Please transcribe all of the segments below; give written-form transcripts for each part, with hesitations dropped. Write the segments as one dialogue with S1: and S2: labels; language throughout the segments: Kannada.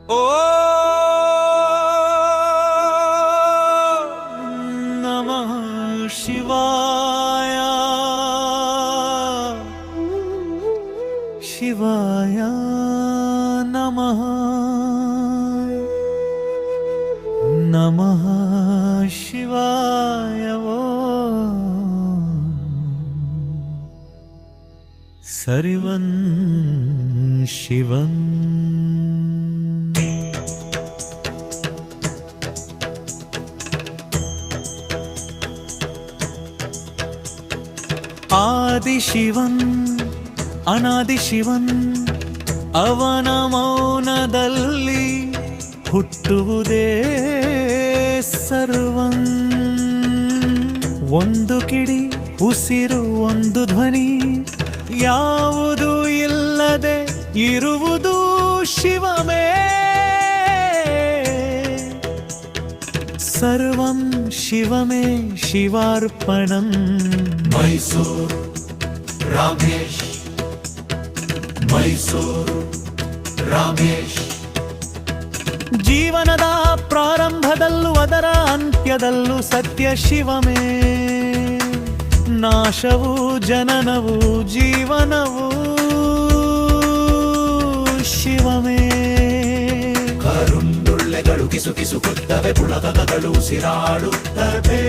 S1: ಓ ನಮಃ ಶಿವಾಯ ಶಿವಾಯ ನಮಃ ನಮಃ ಶಿವಾಯ ಸರ್ವಂ ಶಿವಂ ಆದಿಶಿವನ್ ಅನಾದಿಶಿವನ್ ಅವನ ಮೌನದಲ್ಲಿ ಹುಟ್ಟುವುದೇ ಸರ್ವಂ. ಒಂದು ಕಿಡಿ ಉಸಿರು ಒಂದು ಧ್ವನಿ ಯಾವುದೂ ಇಲ್ಲದೆ ಇರುವುದು ಶಿವಮೇ. ಸರ್ವಂ ಶಿವಮೇ ಶಿವಾರ್ಪಣಂ.
S2: ಮೈಸೂರು ರಾಮೇಶ್, ಮೈಸೂರು ರಾಮೇಶ್.
S1: ಜೀವನದ ಪ್ರಾರಂಭದಲ್ಲೂ ಅದರ ಅಂತ್ಯದಲ್ಲೂ ಸತ್ಯ ಶಿವಮೇ. ನಾಶವು ಜನನವು ಜೀವನವು ಶಿವಮೇ.
S2: ಕರುಂಡುಳ್ಳೆಗಳು ಕಿಸುಕಿಸುತ್ತವೆ, ಪುಳಕಗಳು ಉಸಿರಾಡುತ್ತವೆ.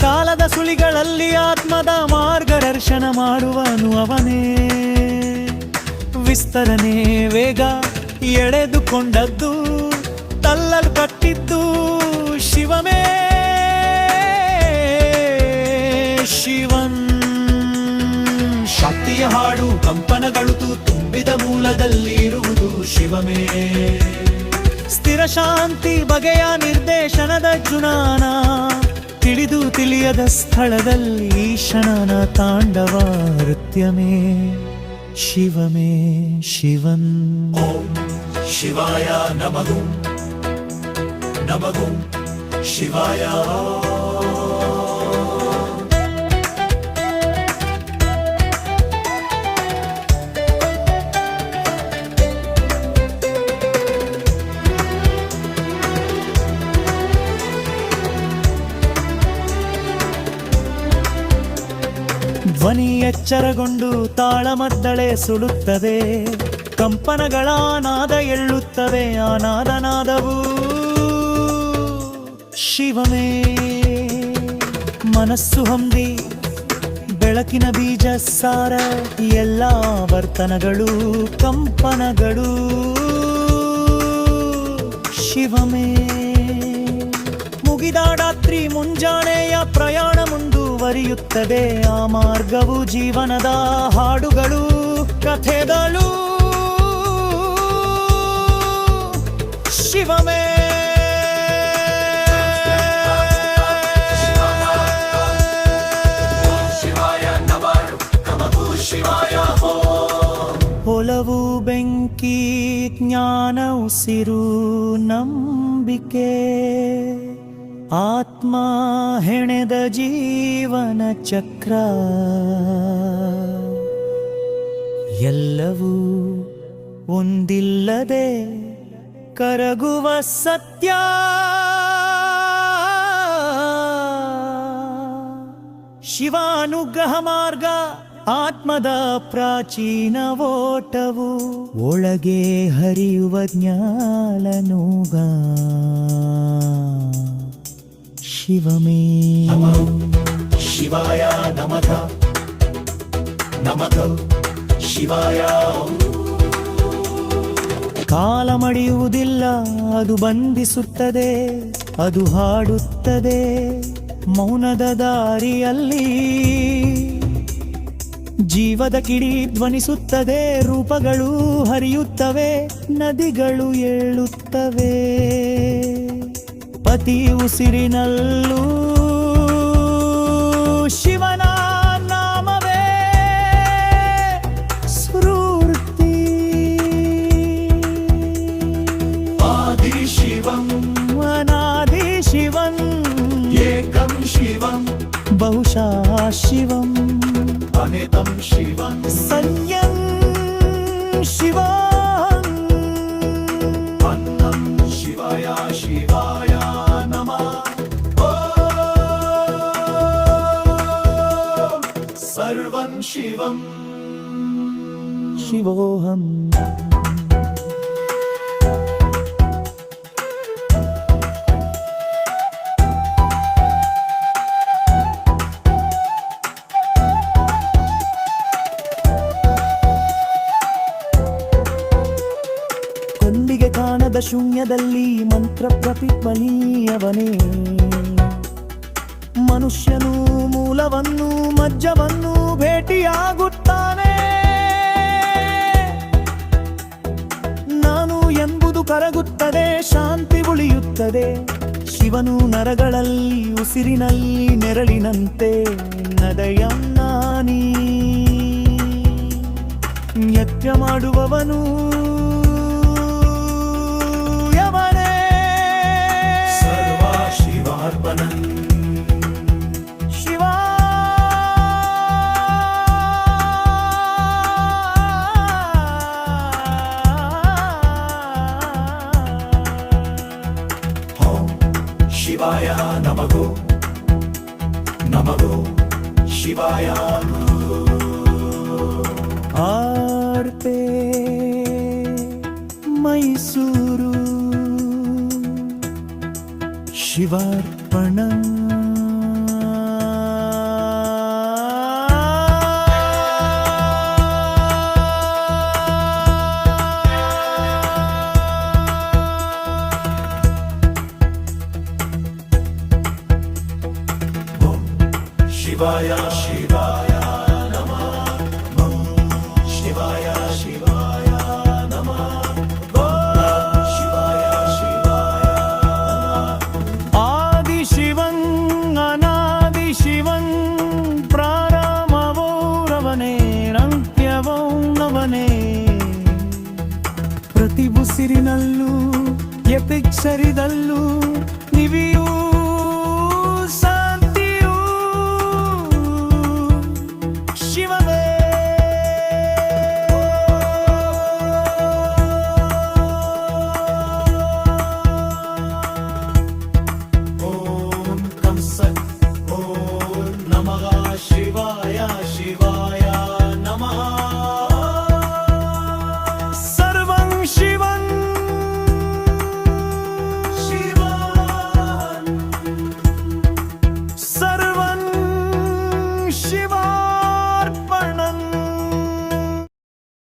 S1: ಕಾಲದ ಸುಳಿಗಳಲ್ಲಿ ಆತ್ಮದ ಮಾರ್ಗದರ್ಶನ ಮಾಡುವನು ಅವನೇ. ವಿಸ್ತರಣೆ ವೇಗ ಎಳೆದುಕೊಂಡದ್ದು ತಲ್ಲಲ್ಪಟ್ಟಿದ್ದು ಶಿವಮೇ. ಶಿವನ್
S2: ಶಕ್ತಿಯ ಹಾಡು ಕಂಪನಗಳು ತುಂಬಿದ ಮೂಲದಲ್ಲಿ ಇರುವುದು ಶಿವಮೇ.
S1: ಸ್ಥಿರ ಶಾಂತಿ ಬಗೆಯ ನಿರ್ದೇಶನದ ಜುನಾನ ತಿಳಿದು ತಿಳಿಯದ ಸ್ಥಳದಲ್ಲಿ ಈಶನನ ತಾಂಡವ ನೃತ್ಯಮೇ. ಶಿವಮೇ ಶಿವನ್.
S2: ಓಂ ಶಿವಾಯ ನಮಃ ನಮಃ ಶಿವಾಯ.
S1: ಧ್ವನಿ ಎಚ್ಚರಗೊಂಡು ತಾಳಮದ್ದಳೆ ಸುಡುತ್ತದೆ, ಕಂಪನಗಳ ನಾದ ಎಳ್ಳುತ್ತವೆ. ಆ ನಾದನಾದವು ಶಿವಮೇ. ಮನಸ್ಸು ಹೊಂದಿ ಬೆಳಕಿನ ಬೀಜ ಸಾರ ಎಲ್ಲ ವರ್ತನಗಳು ಕಂಪನಗಳು ಶಿವಮೇ. ಮುಗಿದ ರಾತ್ರಿ ಮುಂಜಾನೆಯ ಪ್ರಯಾಣ ಮುಂದುವರಿಯುತ್ತದೆ. ಆ ಮಾರ್ಗವು ಜೀವನದ ಹಾಡುಗಳು ಕಥೆಗಳು ಶಿವಮೇ. ಒಲವು ಬೆಂಕಿ ಜ್ಞಾನ ಉಸಿರು ನಂಬಿಕೆ ಆತ್ಮ ಹೆಣೆದ ಜೀವನ ಚಕ್ರ ಎಲ್ಲವೂ ಒಂದಿಲ್ಲದೆ ಕರಗುವ ಸತ್ಯ. ಶಿವಾನುಗ್ರಹ ಮಾರ್ಗ ಆತ್ಮದ ಪ್ರಾಚೀನ ಓಟವು ಒಳಗೆ ಹರಿಯುವ ಜ್ಞಾನನೂಗ ಶಿವಮೇ.
S2: ಶಿವಾಯ ನಮಃ ನಮಃ ಶಿವಾಯ.
S1: ಕಾಲ ಮಡಿಯುವುದಿಲ್ಲ, ಅದು ಬಂಧಿಸುತ್ತದೆ, ಅದು ಹಾಡುತ್ತದೆ ಮೌನದ ದಾರಿಯಲ್ಲಿ. ಜೀವದ ಕಿಡಿ ಧ್ವನಿಸುತ್ತದೆ, ರೂಪಗಳು ಹರಿಯುತ್ತವೆ, ನದಿಗಳು ಏಳುತ್ತವೆ. ಪ್ರತಿ ಉಸಿರಿನಲ್ಲೂ ಶಿವನ ನಾಮವೇ ಸ್ಫೂರ್ತಿ.
S2: ಆದಿ ಶಿವಂ
S1: ಅನಾದಿ ಶಿವಂ
S2: ಏಕಂ ಶಿವಂ
S1: ಬಹುಶಃ ಶಿವಂ
S2: ಅನಿತಂ ಶಿವಂ
S1: ಸಂಯಂ ಶಿವಂ
S2: ಶಿವಂ
S1: ಶಿವೋಹಂ. ಕಣ್ಣಿಗೆ ಕಾಣದ ಶೂನ್ಯದಲ್ಲಿ ಮಂತ್ರ ಪ್ರತಿಧ್ವನಿಯವನೇ. ಮನುಷ್ಯನು ಮೂಲವನ್ನು ಮಜ್ಜವನ್ನು ಭೇಟಿಯಾಗುತ್ತಾನೆ. ನಾನು ಎಂಬುದು ಕರಗುತ್ತದೆ, ಶಾಂತಿ ಉಳಿಯುತ್ತದೆ. ಶಿವನು ನರಗಳಲ್ಲಿ ಉಸಿರಿನಲ್ಲಿ ನೆರಳಿನಂತೆ ನದಯನ್ನಾನಿ. ಯಜ್ಞ ಮಾಡುವವನು ಯವನೇ.
S2: ಸರ್ವ ಶಿವಾರ್ಪಣಂ
S1: ಶಿವ
S2: ಓಂ ಶಿವಾಯ ನಮಗೋ ನಮಗೋ ಶಿವಾಯ
S1: ಆರ್ಪೆ ಮೈಸೂರು ಶಿವಾರ್ಪಣ.
S2: ಓಂ ಶಿವಾಯ ಶಿವಾಯ ನಮಃ ಓಂ ಶಿವಾಯ ಶಿವಾಯ ನಮಃ ಓಂ ಶಿವಾಯ ಶಿವಾಯ
S1: ಆದಿ ಶಿವಂ ಅನಾದಿ ಶಿವಂ ಪ್ರಾರಂಭವೋ ರವನೇ ಅಂತ್ಯವೋ ನವನೇ. ಪ್ರತಿ ಉಸಿರಿನಲ್ಲೂ ಎಪಿಕ್ಷರಿದಲ್ಲೂ ನಿವಿಯೂ